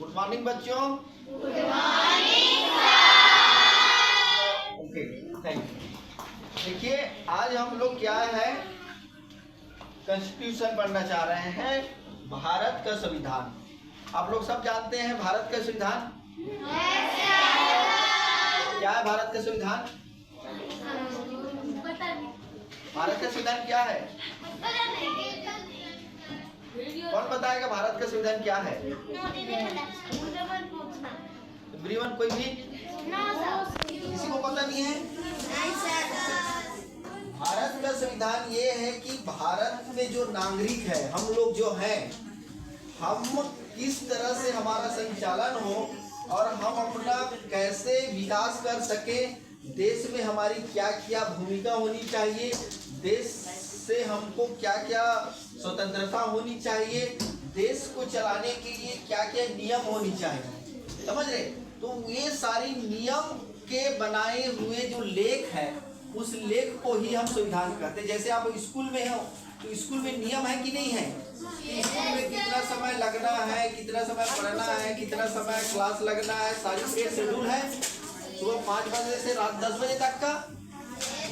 Good morning बच्चों। Good morning. Okay, thank you. देखिए, आज हम लोग क्या है, कॉन्स्टिट्यूशन पढ़ना चाह रहे हैं, भारत का संविधान। आप लोग सब जानते हैं भारत का संविधान क्या है। भारत का संविधान, भारत का संविधान क्या है? कौन बताएगा भारत का संविधान क्या है? एवरीवन, कोई भी किसी को पता नहीं है? भारत का संविधान ये है कि भारत में जो नागरिक है, हम लोग जो हैं, हम किस तरह से हमारा संचालन हो और हम अपना कैसे विकास कर सके, देश में हमारी क्या क्या भूमिका होनी चाहिए, देश से हमको क्या क्या स्वतंत्रता होनी चाहिए, देश को चलाने के लिए क्या क्या नियम होनी चाहिए, समझ रहे? तो ये सारी नियम के बनाए हुए जो लेख है, उस लेख को ही हम संविधान कहते हैं। जैसे आप स्कूल में हो तो स्कूल में नियम है कि नहीं है? स्कूल में कितना समय लगना है, कितना समय पढ़ना है, कितना समय क्लास लगना है, सारी एक शेड्यूल है, सुबह 5 बजे से रात 10 बजे तक का।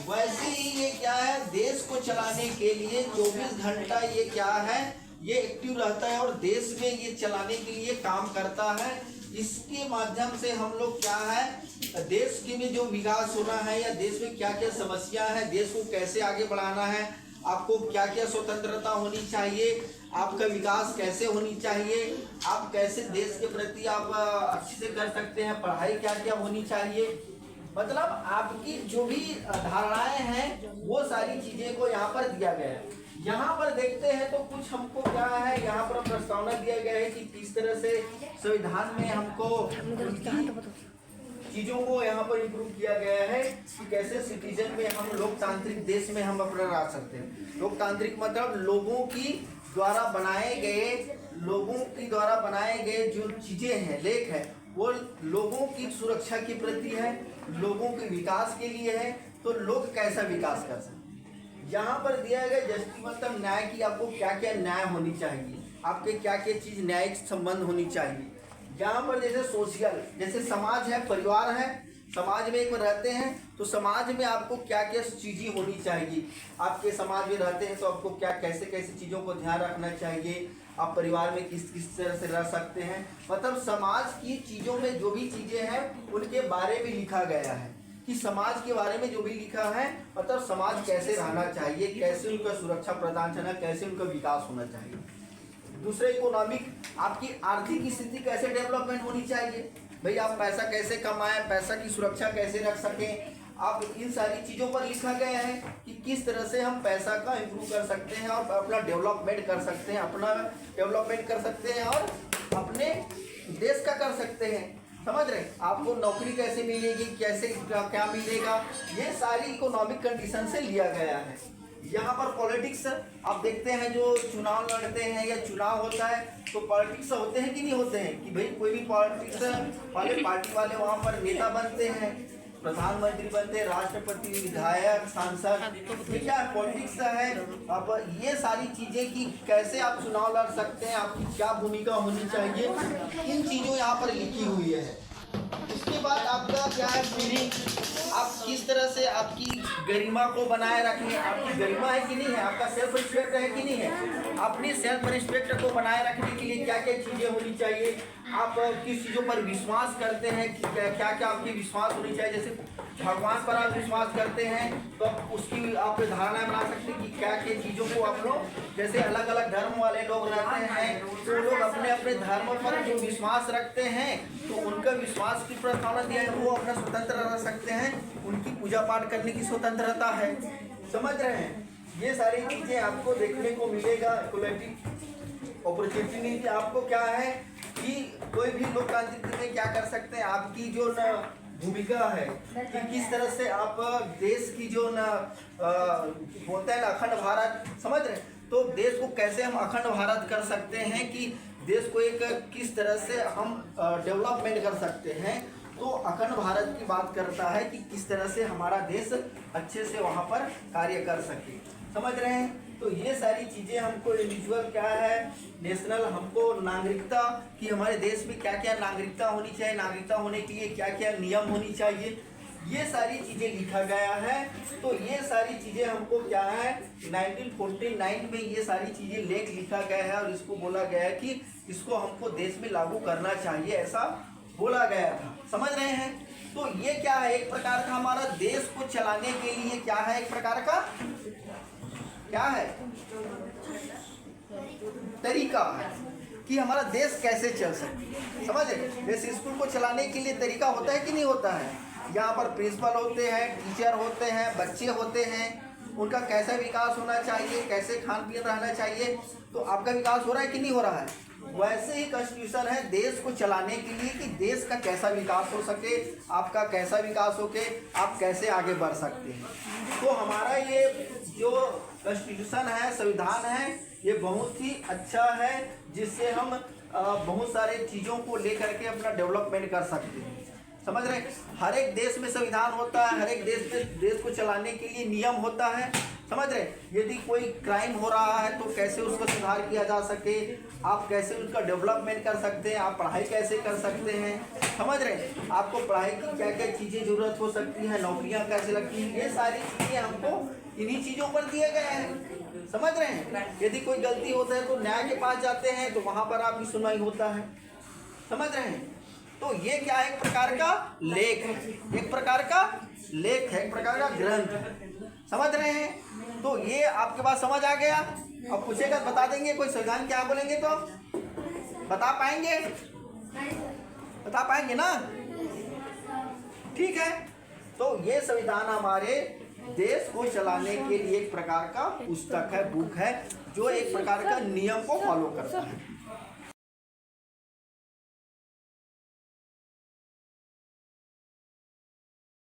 वैसे ही ये क्या है, देश को चलाने के लिए 24 घंटा ये क्या है, ये एक्टिव रहता है और देश में ये चलाने के लिए काम करता है। इसके माध्यम से हम लोग क्या है, देश के में जो विकास होना है या देश में क्या क्या समस्या है, देश को कैसे आगे बढ़ाना है, आपको क्या क्या स्वतंत्रता होनी चाहिए, आपका विकास कैसे होनी चाहिए, आप कैसे देश के प्रति आप अच्छे से कर सकते हैं, पढ़ाई क्या क्या होनी चाहिए, मतलब आपकी जो भी धारणाएं हैं वो सारी चीजें को यहाँ पर दिया गया है। यहाँ पर देखते हैं तो कुछ हमको क्या है, यहाँ पर प्रस्तावना दिया गया है कि किस तरह से संविधान में हमको चीजों को यहाँ पर इम्प्रूव किया गया है कि कैसे सिटीजन में हम लोकतांत्रिक देश में हम अपना रह सकते हैं। लोकतांत्रिक मतलब लोगों की द्वारा बनाए गए जो चीजें हैं, लेख है, वो लोगों की सुरक्षा के प्रति है, लोगों के विकास के लिए है। तो लोग कैसा विकास कर सकते हैं, यहाँ पर दिया गया जस्टिस मतलब न्याय की, आपको क्या क्या न्याय होनी चाहिए, आपके क्या क्या चीज न्यायिक संबंध होनी चाहिए। यहाँ पर जैसे सोशल, जैसे समाज है, परिवार है, समाज में एक रहते हैं तो समाज में आपको क्या क्या चीज़ें होनी चाहिए, आपके समाज में रहते हैं तो आपको क्या कैसे कैसे चीज़ों को ध्यान रखना चाहिए, आप परिवार में किस किस तरह से रह सकते हैं, मतलब समाज की चीज़ों में जो भी चीज़ें हैं उनके बारे में लिखा गया है कि समाज के बारे में जो भी लिखा है, मतलब समाज कैसे रहना चाहिए, कैसे उनका सुरक्षा प्रदान करना, कैसे उनका विकास होना चाहिए। दूसरे इकोनॉमिक, आपकी आर्थिक स्थिति कैसे डेवलपमेंट होनी चाहिए, भाई आप पैसा कैसे कमाएं, पैसा की सुरक्षा कैसे रख सकें, आप इन सारी चीज़ों पर लिखा गया है कि किस तरह से हम पैसा का इम्प्रूव कर सकते हैं और अपना डेवलपमेंट कर सकते हैं, और अपने देश का कर सकते हैं, समझ रहे? आपको नौकरी कैसे मिलेगी, कैसे क्या मिलेगा, ये सारी इकोनॉमिक कंडीशन से लिया गया है। यहाँ पर पॉलिटिक्स आप देखते हैं, जो चुनाव लड़ते हैं या चुनाव होता है तो पॉलिटिक्स होते हैं कि नहीं होते हैं, कि भाई कोई भी पॉलिटिक्स वाले पार्टी वाले वहाँ पर नेता बनते हैं, प्रधानमंत्री बनते हैं, राष्ट्रपति, विधायक, सांसद, ये क्या पॉलिटिक्स है। अब ये सारी चीजें कि कैसे आप चुनाव लड़ सकते हैं, आपकी क्या भूमिका होनी चाहिए, इन चीजों यहाँ पर लिखी हुई है। उसके बाद आपका क्या है, फीलिंग, आप किस तरह से आपकी गरिमा को बनाए रखें, आपकी गरिमा है कि नहीं है, आपका सेल्फ रिस्पेक्ट है कि नहीं है, अपनी सेल्फ रिस्पेक्ट को बनाए रखने के लिए क्या क्या चीज़ें होनी चाहिए, आप किस चीज़ों पर विश्वास करते हैं, क्या क्या आपकी विश्वास होनी चाहिए। जैसे भगवान पर आप विश्वास करते हैं तो उसकी आप धारणा बना सकते हैं कि क्या क्या चीज़ों को आप लोग, जैसे अलग अलग धर्म वाले लोग रहते हैं तो लोग अपने अपने धर्म पर जो विश्वास रखते हैं तो उनका विश्वास की प्रस्तावना दिया है, वो अपना स्वतंत्र रह सकते हैं, उनकी पूजा पाठ करने की स्वतंत्रता है, समझ रहे हैं? ये सारी चीज़ें आपको देखने को मिलेगा। इक्वलिटी अपॉर्चुनिटी आपको क्या है कि कोई भी लोकतांत्रिक में क्या कर सकते हैं, आपकी जो न भूमिका है कि किस तरह से आप देश की जो न बोलते हैं ना अखंड भारत, समझ रहे? तो देश को कैसे हम अखंड भारत कर सकते हैं, कि देश को एक किस तरह से हम डेवलपमेंट कर सकते हैं। तो अखंड भारत की बात करता है कि किस तरह से हमारा देश अच्छे से वहाँ पर कार्य कर सके, समझ रहे हैं? तो ये सारी चीजें हमको इंडिविजुअल क्या है, नेशनल हमको नागरिकता कि हमारे देश में क्या क्या नागरिकता होनी चाहिए, नागरिकता होने के लिए क्या क्या नियम होनी चाहिए, ये सारी चीजें लिखा गया है। तो ये सारी चीजें हमको क्या है 1949 में ये सारी चीजें लेख लिखा गया है और इसको बोला गया है कि इसको हमको देश में लागू करना चाहिए, ऐसा बोला गया था। समझ रहे हैं? तो ये क्या है, एक प्रकार का हमारा देश को चलाने के लिए क्या है, एक प्रकार का क्या है तरीका है कि हमारा देश कैसे चल सके। समझ रहे? जैसे स्कूल को चलाने के लिए तरीका होता है कि नहीं होता है, यहाँ पर प्रिंसिपल होते हैं, टीचर होते हैं, बच्चे होते हैं, उनका कैसा विकास होना चाहिए, कैसे खान पीन रहना चाहिए। तो आपका विकास हो रहा है कि नहीं हो रहा है? वैसे ही कॉन्स्टिट्यूशन है देश को चलाने के लिए कि देश का कैसा विकास हो सके, आपका कैसा विकास हो के आप कैसे आगे बढ़ सकते हैं। तो हमारा ये जो कॉन्स्टिट्यूशन है, संविधान है, ये बहुत ही अच्छा है जिससे हम बहुत सारे चीज़ों को लेकर के अपना डेवलपमेंट कर सकते हैं। समझ रहे? हर एक देश में संविधान होता है, हर एक देश में देश को चलाने के लिए नियम होता है। समझ रहे? यदि कोई क्राइम हो रहा है तो कैसे उसको सुधार किया जा सके, आप कैसे उसका डेवलपमेंट कर सकते हैं, आप पढ़ाई कैसे कर सकते हैं। समझ रहे? आपको पढ़ाई की क्या क्या चीज़ें ज़रूरत हो सकती हैं, नौकरियां कैसे लगती हैं, ये सारी चीज़ें हमको इन्हीं चीज़ों पर दिए गए हैं। समझ रहे हैं? यदि कोई गलती होता है तो न्याय के पास जाते हैं तो वहाँ पर आपकी सुनवाई होता है। समझ रहे हैं? तो ये क्या है, एक प्रकार का लेख है, एक प्रकार का लेख है, एक प्रकार का ग्रंथ है। समझ रहे हैं? तो ये आपके पास समझ आ गया। अब पूछेगा बता देंगे कोई संविधान क्या बोलेंगे तो बता पाएंगे, बता पाएंगे ना? ठीक है। तो ये संविधान हमारे देश को चलाने के लिए एक प्रकार का पुस्तक है, बुक है, जो एक प्रकार का नियम को फॉलो करता है।